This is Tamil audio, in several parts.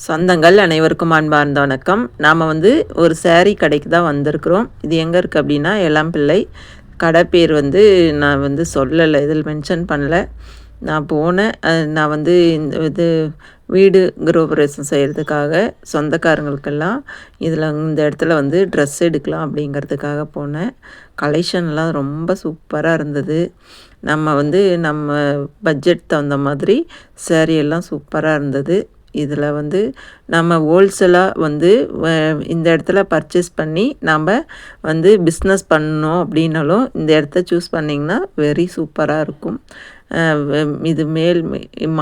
சொந்தங்கள் அனைவருக்கும் அன்பார்ந்த வணக்கம். நாம் ஒரு சாரீ கடைக்கு தான் வந்திருக்கிறோம். இது எங்கே இருக்குது அப்படின்னா எளம்பிள்ளை. கடை பேர் நான் சொல்லலை, இதில் மென்ஷன் பண்ணல. நான் போனேன். நான் இந்த இது வீடு கிரகப்பிரவேசம் செய்கிறதுக்காக சொந்தக்காரங்களுக்கெல்லாம் இந்த இடத்துல ட்ரெஸ் எடுக்கலாம் அப்படிங்கிறதுக்காக போனேன். கலெக்ஷன்லாம் ரொம்ப சூப்பராக இருந்தது. நம்ம நம்ம பட்ஜெட் தகுந்த மாதிரி சாரீ எல்லாம் சூப்பராக இருந்தது. இதில் நம்ம ஹோல்சேலாக இந்த இடத்துல பர்ச்சேஸ் பண்ணி நம்ம பிஸ்னஸ் பண்ணோம் அப்படின்னாலும் இந்த இடத்த சூஸ் பண்ணிங்கன்னா வெரி சூப்பராக இருக்கும். இது மேல்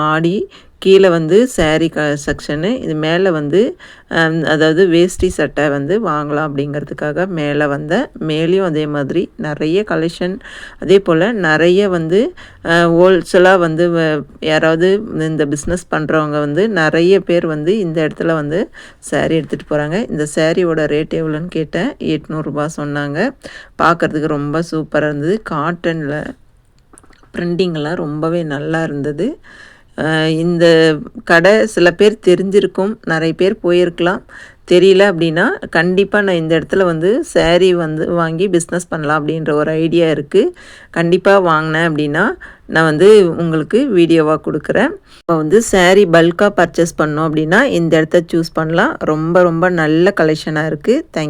மாடி, கீழே சாரீ செக்ஷனு, இது மேலே அதாவது வேஷ்டி சட்டை வாங்கலாம் அப்படிங்கிறதுக்காக மேலே வந்தேன். மேலேயும் அதே மாதிரி நிறைய கலெக்ஷன், அதே போல் நிறைய ஹோல்சேலாக யாராவது இந்த பிஸ்னஸ் பண்ணுறவங்க நிறைய பேர் இந்த இடத்துல சாரீ எடுத்துகிட்டு போகிறாங்க. இந்த சாரியோட ரேட் எவ்வளோன்னு கேட்டேன். 800 ரூபா சொன்னாங்க. பார்க்குறதுக்கு ரொம்ப சூப்பராக இருந்தது. காட்டனில் ப்ரிண்டிங்கெல்லாம் ரொம்பவே நல்லா இருந்தது. இந்த கடை சில பேர் தெரிஞ்சிருக்கும், நிறைய பேர் போயிருக்கலாம். தெரியல அப்படின்னா கண்டிப்பாக நான் இந்த இடத்துல சாரீ வாங்கி பிஸ்னஸ் பண்ணலாம் அப்படின்ற ஒரு ஐடியா இருக்குது. கண்டிப்பாக வாங்கினேன் அப்படின்னா நான் உங்களுக்கு வீடியோவாக கொடுக்குறேன். இப்போ சாரீ பல்காக பர்ச்சேஸ் பண்ணோம் அப்படின்னா இந்த இடத்த சூஸ் பண்ணலாம். ரொம்ப ரொம்ப நல்ல கலெக்ஷனாக இருக்குது. தேங்க்யூ.